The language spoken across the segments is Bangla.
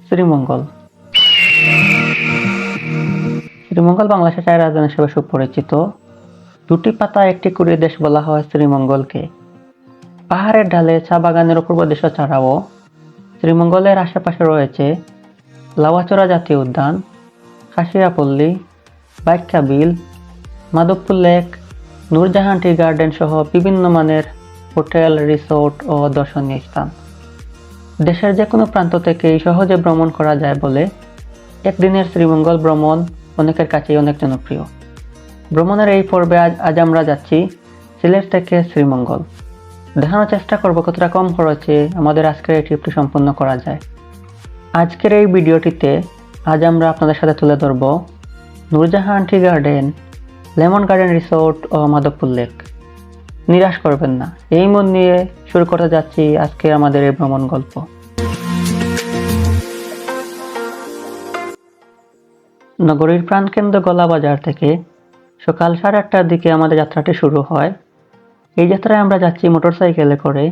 শ্রীমঙ্গল। শ্রীমঙ্গল বাংলাদেশের 4 রাজধানী হিসেবে সুপরিচিত। দুটি পাতা একটি কুড়িয়ে দেশ বলা হয় শ্রীমঙ্গলকে। পাহাড়ের ঢালে চা বাগানের অপূর্ব দৃশ্য ছাড়াও শ্রীমঙ্গলের আশেপাশে রয়েছে লাউয়াচড়া জাতীয় উদ্যান, Khasiapalli, Baikka Beel, Madhabpur lake, Nurjahan tea garden সহ বিভিন্ন মানের হোটেল, রিসোর্ট ও দর্শনীয় স্থান। দেশের যে কোনো প্রান্ত থেকেই সহজে ভ্রমণ করা যায় বলে একদিনের শ্রীমঙ্গল ভ্রমণ অনেকের কাছেই অনেক জনপ্রিয়। ভ্রমণের এই পর্বে আজ আমরা যাচ্ছি সিলেট থেকে শ্রীমঙ্গল। দেখানোর চেষ্টা করব কতটা কম খরচে আমাদের আজকের এই ট্রিপটি সম্পূর্ণ করা যায়। আজকের এই ভিডিওটিতে আজ আমরা আপনাদের সাথে তুলে ধরব Nurjahan tea garden, lemon garden resort ও মাধবপুর লেক। নিরাশ করবেন না, এই মন নিয়ে শুরু করতে যাচ্ছি আজকে আমাদের এই ভ্রমণ গল্প। নগরীর প্রাণকেন্দ্র গলাবাজার থেকে সকাল 8:30টার দিকে আমাদের যাত্রাটি শুরু হয়। এই যাত্রায় আমরা যাচ্ছি মোটরসাইকেলে করে।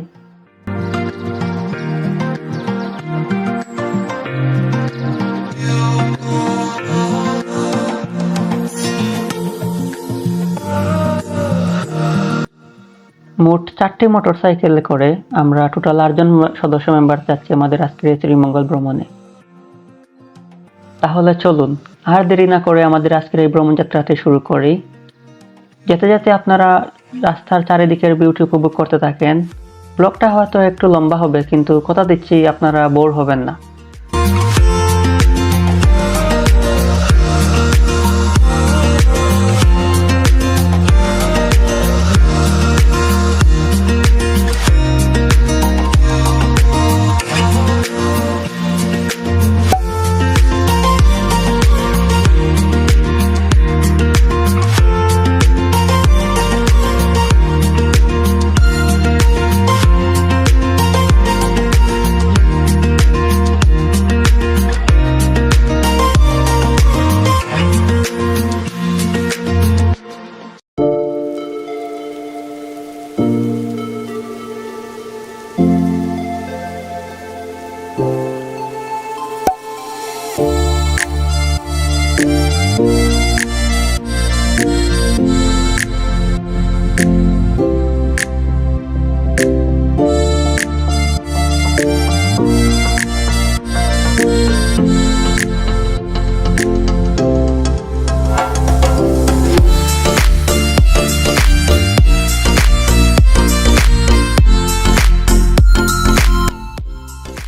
মোট 4টি মোটরসাইকেলে করে আমরা টোটাল 8 জন সদস্য মেম্বার যাচ্ছি আমাদের আজকের এই শ্রীমঙ্গল ভ্রমণে। তাহলে চলুন আর দেরি না করে আমাদের আজকের এই ভ্রমণ যাত্রাটি শুরু করি। যেতে যেতে আপনারা রাস্তার চারিদিকের বিউটি উপভোগ করতে থাকেন। ব্লগটা হয়তো একটু লম্বা হবে, কিন্তু কথা দিচ্ছি আপনারা বোর হবেন না।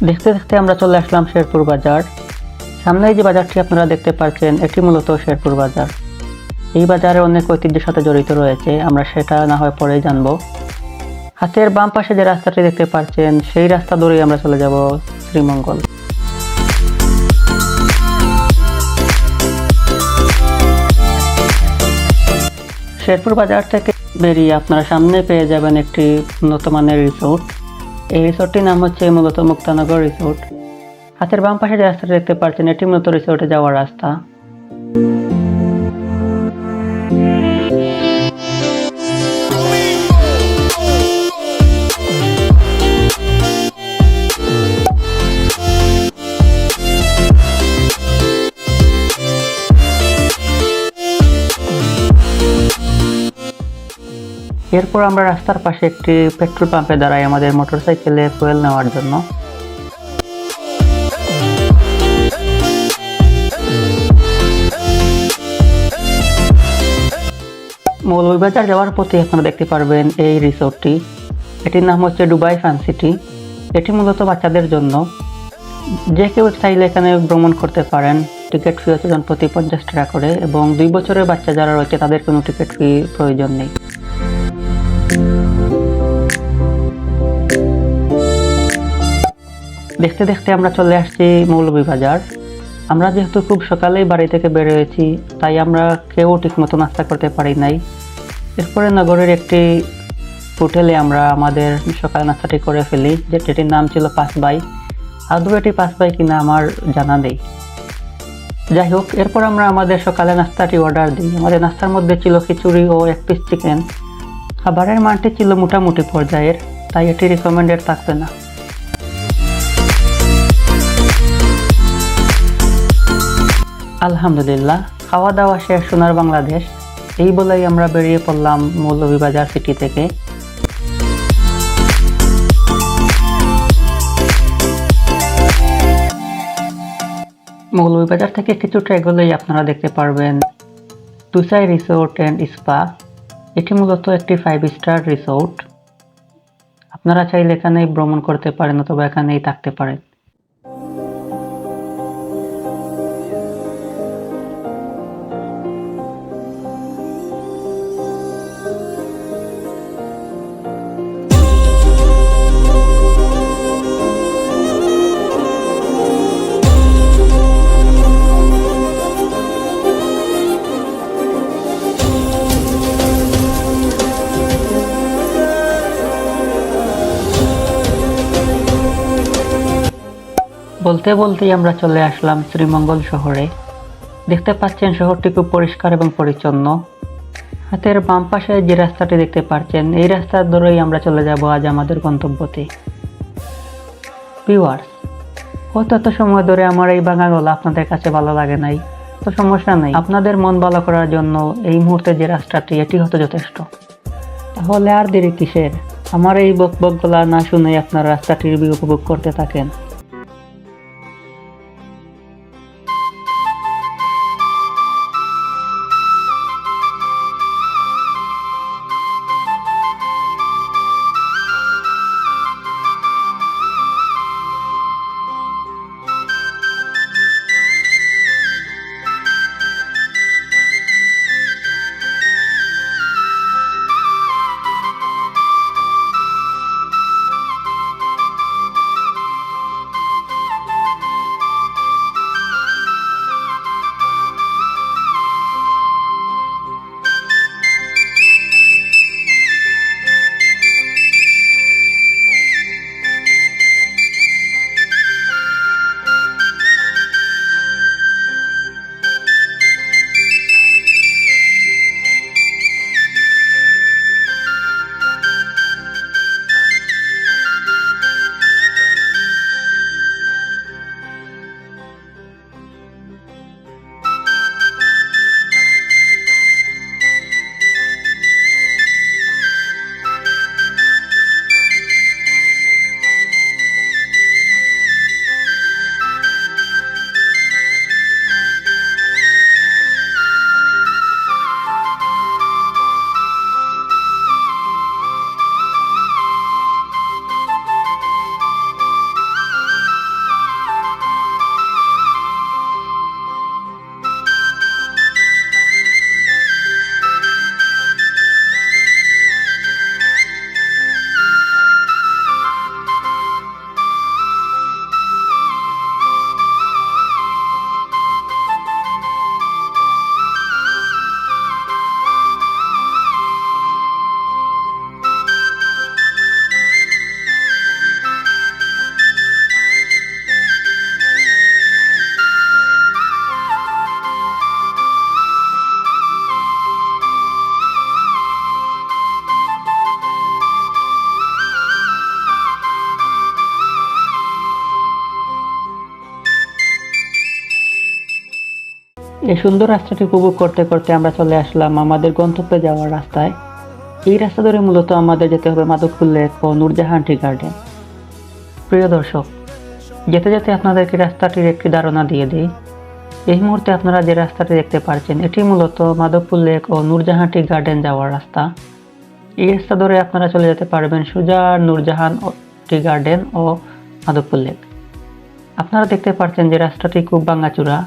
দেখতে দেখতে আমরা চলে আসলাম শেরপুর বাজার। সামনে যে বাজারটি আপনারা দেখতে পাচ্ছেন এটি মূলত শেরপুর বাজার। এই বাজারে অনেক ঐতিহ্যের সাথে জড়িত রয়েছে, আমরা সেটা না হয় পরেই জানবো। হাতের বাম পাশে যে রাস্তাটি দেখতে পাচ্ছেন সেই রাস্তা ধরেই আমরা চলে যাব শ্রীমঙ্গল। শেরপুর বাজার থেকে বেরিয়ে আপনারা সামনে পেয়ে যাবেন একটি উন্নত মানের রিসোর্ট। এই রিসোর্টটির নাম হচ্ছে মূলত মুক্তানগর রিসোর্ট। হাতের বাম পাশে যে রাস্তাটা দেখতে পাচ্ছেন এটি মূলত রিসোর্টে যাওয়ার রাস্তা। এরপর আমরা রাস্তার পাশে একটি পেট্রোল পাম্পে দাঁড়াই আমাদের মোটরসাইকেলে ফুয়েল নেওয়ার জন্য। মৌলভীবাজার যাওয়ার পথে আপনারা দেখতে পারবেন এই রিসোর্টটি। এটির নাম হচ্ছে দুবাই ফান সিটি। এটি মূলত বাচ্চাদের জন্য। যে কেউ চাইলে এখানে ভ্রমণ করতে পারেন। টিকিট ফি হচ্ছে জনপ্রতি 50 টাকা করে, এবং 2 বছরের বাচ্চা যারা রয়েছে তাদের কোনো টিকিট ফি প্রয়োজন নেই। দেখতে দেখতে আমরা চলে আসছি মৌলভীবাজার। আমরা যেহেতু খুব সকালেই বাড়ি থেকে বের হয়েছি, তাই আমরা কেউ ঠিকমতো নাস্তা করতে পারি নাই। এরপরে নগরের একটি হোটেলে আমরা আমাদের সকাল নাস্তাটি করে ফেলি, যেটির নাম ছিল 5 বাই। আদৌ এটি 5 বাই কিনা আমার জানা নেই। যাই হোক, এরপর আমরা আমাদের সকালে নাস্তাটি অর্ডার দিই। আমাদের নাস্তার মধ্যে ছিল খিচুড়ি ও 1 পিস চিকেন। খাবারের মানটি ছিল মোটামুটি পর্যায়ের, তাই এটি রিকমেন্ডেড থাকবে না। আলহামদুলিল্লাহ, খাওয়া দাওয়া শেষ সোনার বাংলাদেশ। এই বলেই আমরা বেরিয়ে পড়লাম মৌলভীবাজার সিটি থেকে। মৌলভীবাজার থেকে কিছুটা এগোলেই আপনারা দেখতে পারবেন তুষার রিসোর্ট অ্যান্ড স্পা। এটি মূলত একটি 5 স্টার রিসোর্ট। আপনারা চাইলে এখানেই ভ্রমণ করতে পারেন অথবা এখানেই থাকতে পারেন। বলতে বলতেই আমরা চলে আসলাম শ্রীমঙ্গল শহরে। দেখতে পাচ্ছেন শহরটি খুব পরিষ্কার এবং পরিচ্ছন্ন। হাতের বাম পাশে যে রাস্তাটি দেখতে পাচ্ছেন, এই রাস্তার ধরেই আমরা চলে যাব আজ আমাদের গন্তব্যতে। ভিউয়ার্স, হয়তো এত সময় ধরে আমার এই ভাঙা গলা আপনাদের কাছে ভালো লাগে নাই, তো সমস্যা নাই। আপনাদের মন ভালো করার জন্য এই মুহূর্তে যে রাস্তাটি, এটি হয়তো যথেষ্ট। তাহলে আর দেরি কিসের? আমার এই বক বক গলা না শুনে আপনার রাস্তাটির ভিউ উপভোগ করতে থাকেন। এই সুন্দর রাস্তাটি উপভোগ করতে করতে আমরা চলে আসলাম আমাদের গন্তব্যে যাওয়ার রাস্তায়। এই রাস্তা ধরে মূলত আমাদের যেতে হবে মাধবপুর লেক ও নূরজাহান টি গার্ডেন। প্রিয় দর্শক, যেতে যেতে আপনাদেরকে রাস্তাটির একটি ধারণা দিয়ে দিই। এই মুহূর্তে আপনারা যে রাস্তাটি দেখতে পাচ্ছেন, এটি মূলত মাধবপুর লেক ও নূরজাহান টি গার্ডেন যাওয়ার রাস্তা। এই রাস্তা ধরে আপনারা চলে যেতে পারবেন সোজা নূরজাহান টি গার্ডেন ও মাধবপুর লেক। আপনারা দেখতে পাচ্ছেন যে রাস্তাটি খুব ভাঙাচোরা।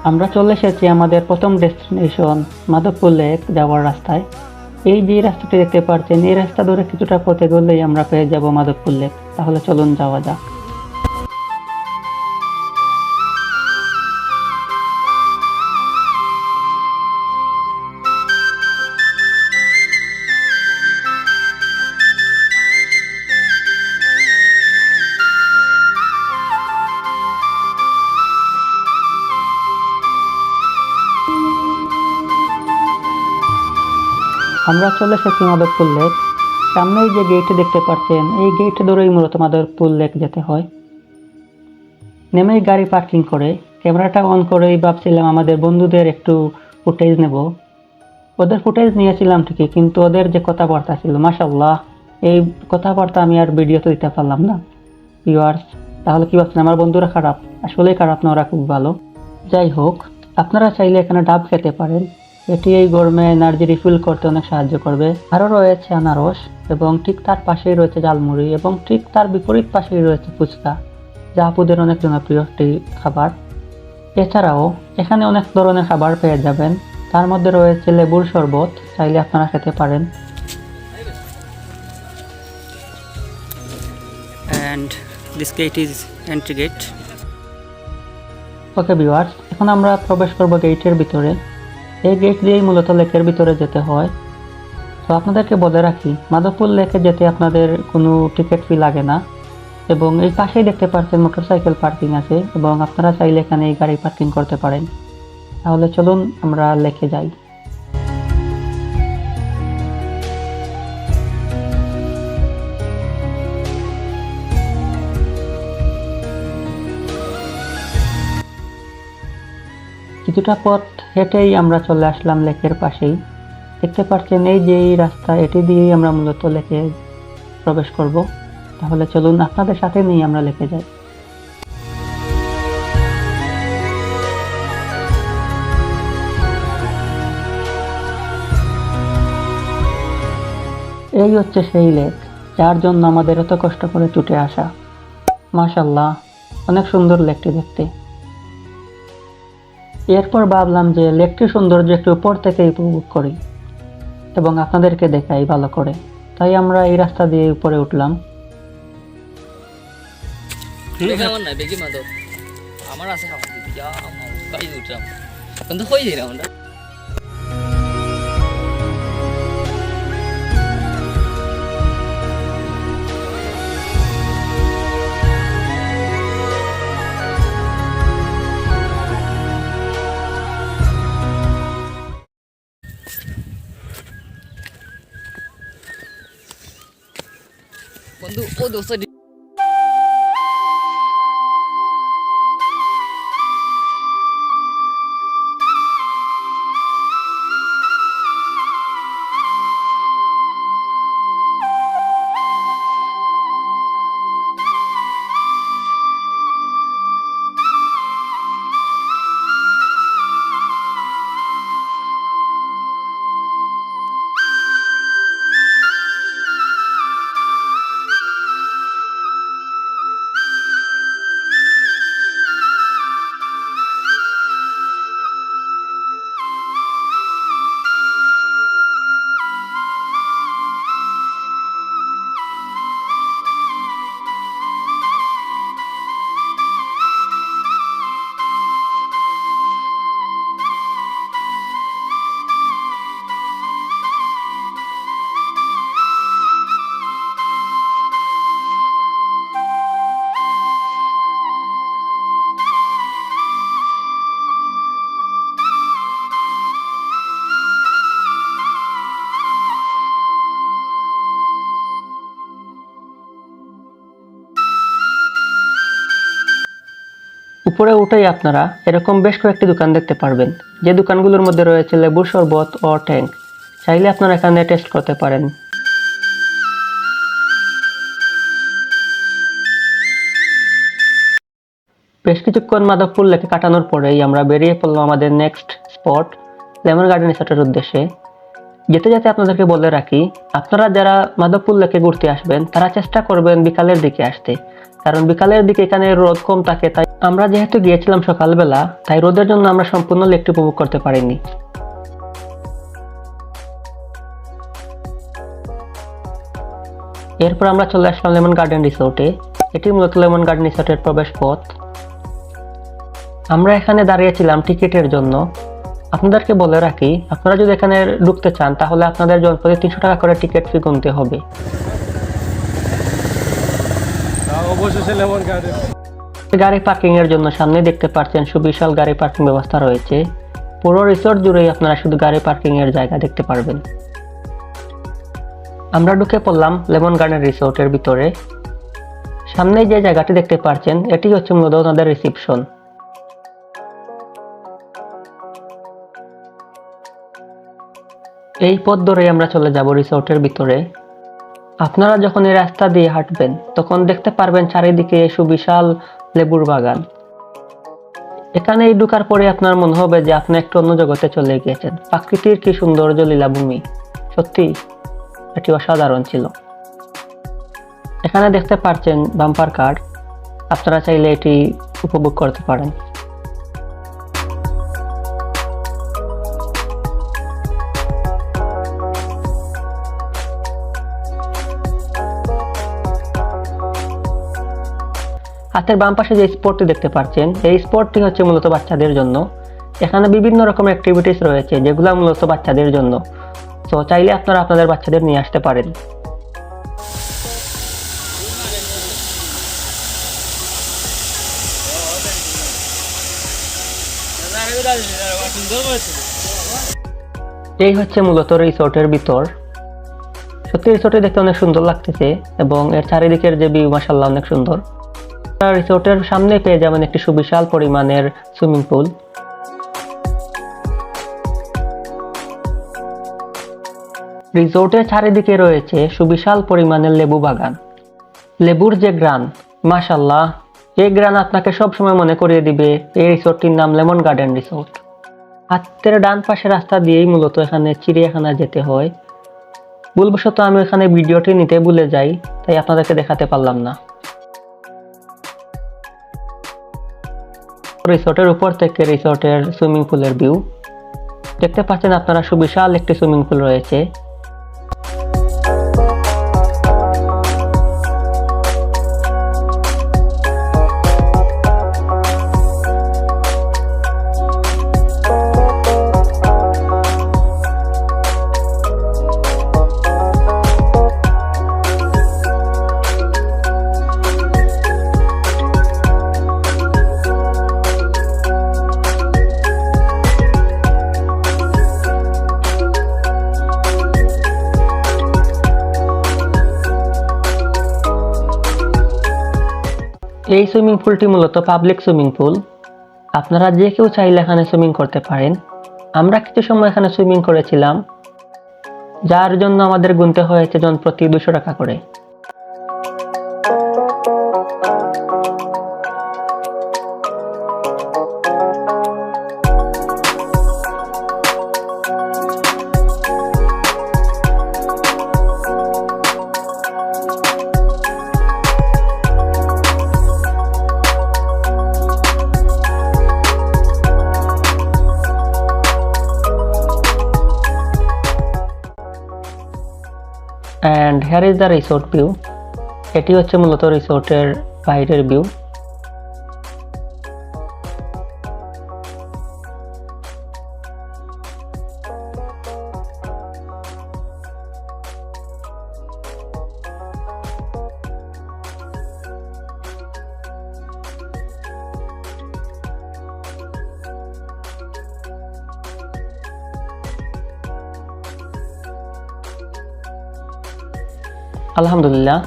আমরা চলে এসেছি আমাদের প্রথম ডেস্টিনেশন মাধবপুর লেক যাওয়ার রাস্তায়। এই যে রাস্তাটি দেখতে পাচ্ছেন, এই রাস্তা ধরে কিছুটা পথে গেলেই আমরা পেয়ে যাব মাধবপুর লেক। তাহলে চলুন যাওয়া যাক। আমরা চলে এসেছি মাধবপুর লেক। সামনেই যে গেট দেখতে পাচ্ছেন, এই গেট ধরেই মূলত মাধবপুর লেক যেতে হয়। নেমেই গাড়ি পার্কিং করে ক্যামেরাটা অন করেই ভাবছিলাম আমাদের বন্ধুদের একটু ফুটেজ নেব। ওদের ফুটেজ নিয়েছিলাম ঠিকই, কিন্তু ওদের যে কথাবার্তা ছিল, মাশাআল্লাহ, এই কথাবার্তা আমি আর ভিডিওতে দিতে পারলাম না ভিউয়ার্স। তাহলে কি ভাবছেন আমার বন্ধুরা খারাপ? আসলেই খারাপ না, ওরা খুব ভালো। যাই হোক, আপনারা চাইলে এখানে ডাব খেতে পারেন। এটি এই গরমে এনার্জি রিফিল করতে অনেক সাহায্য করবে। আরও রয়েছে আনারস, এবং ঠিক তার পাশেই রয়েছে ঝালমুড়ি, এবং ঠিক তার বিপরীত পাশেই রয়েছে ফুচকা, যা আপুদের অনেক জনপ্রিয় একটি খাবার। এছাড়াও এখানে অনেক ধরনের খাবার পেয়ে যাবেন, তার মধ্যে রয়েছে লেবুর শরবত, চাইলে আপনারা খেতে পারেন। And this gate is entry gate. Okay viewers, এখন আমরা প্রবেশ করব গেটের ভিতরে। এই গেট দিয়েই মূলত লেকের ভিতরে যেতে হয়। তো আপনাদেরকে বলে রাখি, মাধবপুর লেকে যেতে আপনাদের কোনো টিকিট ফি লাগে না, এবং এই পাশেই দেখতে পাচ্ছেন মোটরসাইকেল পার্কিং আছে, এবং আপনারা চাইলে এখানে এই গাড়ি পার্কিং করতে পারেন। তাহলে চলুন আমরা লেকে যাই। কিছুটা পথ হেঁটেই আমরা চলে আসলাম লেকের পাশেই। দেখতে পাচ্ছেন এই যে এই রাস্তা, এটি দিয়েই আমরা মূলত লেকে প্রবেশ করব। তাহলে চলুন আপনাদের সাথে নিয়ে আমরা লেকে যাই। এই হচ্ছে সেই লেক, যার জন্য আমাদের এত কষ্ট করে ছুটে আসা। মাশাআল্লাহ, অনেক সুন্দর লেকটি দেখতে। এরপর ভাবলাম যে লেকটির সৌন্দর্য একটু উপর থেকে উপভোগ করি এবং আপনাদেরকে দেখাই ভালো করে। তাই আমরা এই রাস্তা দিয়ে উপরে উঠলাম। আমার না বেগি মাদক আমার আছে খাওয়া দিতে যা কাই উঠলাম কিন্তু হই যায় না আমরা। বন্ধু ও দোস্ত উপরে উঠেই আপনারা এরকম বেশ কয়েকটি দোকান দেখতে পারবেন, যে দোকানগুলোর মধ্যে রয়েছে লেবুর শরবত ও ট্যাঙ্ক। চাইলে আপনারা এখানে টেস্ট করতে পারেন। বেশ কিছুক্ষণ মাধবপুর লেকে কাটানোর পরেই আমরা বেরিয়ে পড়লাম আমাদের নেক্সট স্পট লেমন গার্ডেন রিসোর্টের উদ্দেশ্যে। যেতে যেতে আপনাদেরকে বলে রাখি, আপনারা যারা মাধবপুর লেকে ঘুরতে আসবেন তারা চেষ্টা করবেন বিকালের দিকে আসতে, কারণ বিকালের দিকে এখানে রোদ কম থাকে, তাই আমরা যেহেতু গিয়েছিলাম সকালবেলা, তাই রোদের জন্য আমরা সম্পূর্ণ লেকটি উপভোগ করতে পারিনি। এরপর আমরা চলে আসলাম লেমন গার্ডেন রিসোর্টে। এটি মূলত লেমন গার্ডেন রিসোর্টের প্রবেশ পথ। আমরা এখানে দাঁড়িয়েছিলাম টিকিটের জন্য। আপনাদেরকে বলে রাখি, আপনারা যদি এখানে ঢুকতে চান তাহলে আপনাদের জনপ্রতি 300 টাকা করে টিকিট ফি গুনতে হবে। অবশেষে লেমন গার্ডেন। গাড়ি পার্কিং এর জন্য সামনে দেখতে পাচ্ছেন সুবিশাল গাড়ি পার্কিং ব্যবস্থা রয়েছে। পুরো রিসোর্ট জুড়েই আপনারা শুধু গাড়ি পার্কিং এর জায়গা দেখতে পারবেন। আমরা ঢুকে পড়লাম লেমন গার্ডেন রিসোর্টের ভিতরে। সামনে যে জায়গাটি দেখতে পাচ্ছেন এটি হচ্ছে মূলত ওনাদের রিসেপশন। এই পথ ধরে আমরা চলে যাব রিসোর্টের ভিতরে। আপনারা যখন এই রাস্তা দিয়ে হাঁটবেন তখন দেখতে পারবেন চারিদিকে সুবিশাল লেবুর বাগান। এখানে ঢোকার পরে আপনার মনে হবে যে আপনি একটু অন্য জগতে চলে গিয়েছেন। প্রাকৃতির কি সৌন্দর্য লীলাভূমি, সত্যি এটি অসাধারণ ছিল। এখানে দেখতে পাচ্ছেন বাম্পার কার, আপনারা চাইলে এটি উপভোগ করতে পারেন। হাতের বাম পাশে যে স্পটটি দেখতে পাচ্ছেন, এই স্পটটি হচ্ছে মূলত বাচ্চাদের জন্য। এখানে বিভিন্ন রকম অ্যাক্টিভিটিস রয়েছে যেগুলো মূলত বাচ্চাদের জন্য। তো চাইলে আপনারা আপনাদের বাচ্চাদের নিয়ে আসতে পারেন। এই হচ্ছে মূলত রিসোর্টের ভিতর। সত্যি রিসোর্টে দেখতে অনেক সুন্দর লাগতেছে এবং এর চারিদিকের যে ভিউ মাশাআল্লাহ অনেক সুন্দর। রিসোর্টের সামনে পেয়ে যাবেন একটি সুবিশাল পরিমাণের সুইমিং পুল। রিসোর্টের চারিদিকে রয়েছে সুবিশাল পরিমাণের লেবু বাগান। লেবুর যে গ্রান, মাশাআল্লাহ, এই গ্রান আপনাকে সব সময় মনে করিয়ে দিবে এই রিসোর্টটির নাম লেমন গার্ডেন রিসোর্ট। হাতের ডান পাশে রাস্তা দিয়েই মূলত এখানে চিড়িয়াখানা যেতে হয়। ভুলবশত আমি এখানে ভিডিওটি নিতে ভুলে যাই, তাই আপনাদেরকে দেখাতে পারলাম না। রিসোর্টের উপর থেকে রিসোর্টের সুইমিং পুলের ভিউ দেখতে পাচ্ছেন আপনারা। সুবিশাল একটি সুইমিং পুল রয়েছে। এই সুইমিং পুলটি মূলত পাবলিক সুইমিং পুল। আপনারা যে কেউ চাইলে এখানে সুইমিং করতে পারেন। আমরা কিছু সময় এখানে সুইমিং করেছিলাম, যার জন্য আমাদের গুনতে হয়েছে জন প্রতি 200 টাকা করে। And here is the resort view. এটি হচ্ছে মূলত রিসোর্টের বাইরের ভিউ। আলহামদুলিল্লাহ,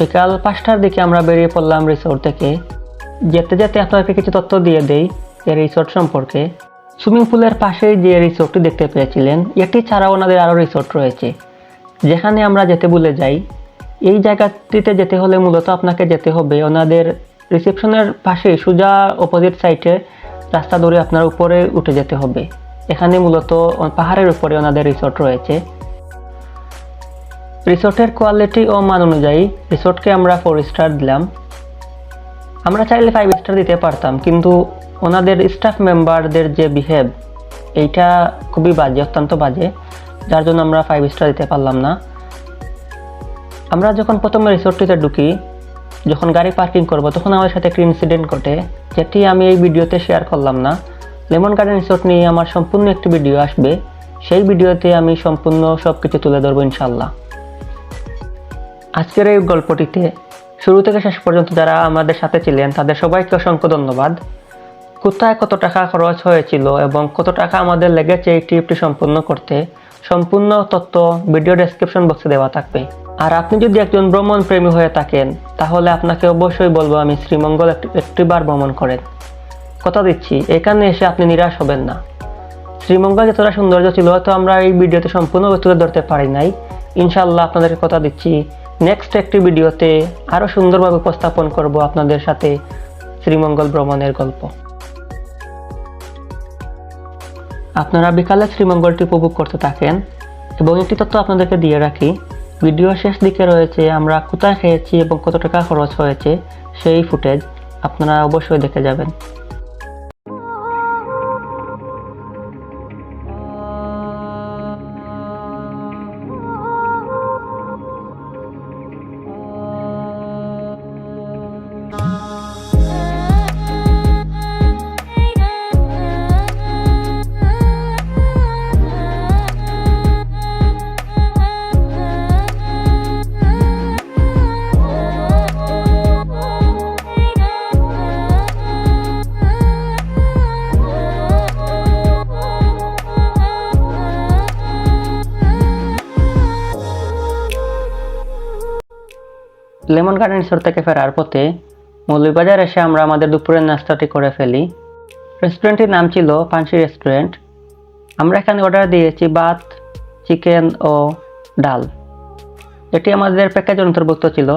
বিকাল 5টার দিকে আমরা বেরিয়ে পড়লাম রিসোর্ট থেকে। যেতে যেতে আপনাদেরকে কিছু তথ্য দিয়ে দেই এই রিসোর্ট সম্পর্কে। সুইমিং পুলের পাশেই যে রিসোর্টটি দেখতে পেয়েছিলেন, এটি ছাড়াও ওনাদের আরও রিসোর্ট রয়েছে যেখানে আমরা যেতে ভুলে যাই। এই জায়গাটিতে যেতে হলে মূলত আপনাকে যেতে হবে ওনাদের রিসেপশনের পাশেই, সোজা অপোজিট সাইডে রাস্তা ধরে আপনার উপরে উঠে যেতে হবে। এখানে মূলত পাহাড়ের উপরে ওনাদের রিসোর্ট রয়েছে। রিসোর্টের কোয়ালিটি ও মান অনুযায়ী রিসোর্টকে আমরা 4 স্টার দিলাম। আমরা চাইলে 5 স্টার দিতে পারতাম, কিন্তু ওনাদের স্টাফ মেম্বারদের যে বিহেভ, এইটা খুবই বাজে, অত্যন্ত বাজে, যার জন্য আমরা 5 স্টার দিতে পারলাম না। আমরা যখন প্রথমে রিসোর্টটিতে ঢুকি, যখন গাড়ি পার্কিং করব, তখন আমাদের সাথে একটা ইনসিডেন্ট ঘটে, যেটি আমি এই ভিডিওতে শেয়ার করলাম না। লেমন গার্ডেন রিসোর্ট নিয়ে আমার সম্পূর্ণ একটি ভিডিও আসবে, সেই ভিডিওতে আমি সম্পূর্ণ সব কিছু তুলে ধরবো ইনশাল্লাহ। আজকের এই গল্পটিতে শুরু থেকে শেষ পর্যন্ত যারা আমাদের সাথে ছিলেন তাদের সবাইকে অসংখ্য ধন্যবাদ। কোথায় কত টাকা খরচ হয়েছিল এবং কত টাকা আমাদের লেগেছে এই ট্রিপটি সম্পূর্ণ করতে, সম্পূর্ণ তথ্য ভিডিও ডেসক্রিপশন বক্সে দেওয়া থাকবে। আর আপনি যদি একজন ভ্রমণ প্রেমী হয়ে থাকেন, তাহলে আপনাকে অবশ্যই বলবো আমি শ্রীমঙ্গল একটিবার ভ্রমণ করেন। কথা দিচ্ছি, এখানে এসে আপনি নিরাশ হবেন না। শ্রীমঙ্গল যতটা সৌন্দর্য ছিল হয়তো আমরা এই ভিডিওতে সম্পূর্ণ তুলে ধরতে পারি নাই। ইনশাল্লাহ আপনাদেরকে কথা দিচ্ছি, নেক্সট একটি ভিডিওতে আরও সুন্দরভাবে উপস্থাপন করব আপনাদের সাথে শ্রীমঙ্গল ভ্রমণের গল্প। আপনারা বিকালে শ্রীমঙ্গলটি উপভোগ করতে থাকেন এবং একটি তথ্য আপনাদেরকে দিয়ে রাখি, ভিডিও শেষ দিকে রয়েছে আমরা কোথায় খেয়েছি এবং কত টাকা খরচ হয়েছে সেই ফুটেজ, আপনারা অবশ্যই দেখে যাবেন। লেমন গার্ডেন রিসোর্ট থেকে ফেরার পথে মৌলভীবাজার এসে আমরা আমাদের দুপুরের নাস্তাটি করে ফেলি। রেস্টুরেন্টটির নাম ছিল পানসি রেস্টুরেন্ট। আমরা এখানে অর্ডার দিয়েছি ভাত, চিকেন ও ডাল। এটি আমাদের প্যাকেজ অন্তর্ভুক্ত ছিল।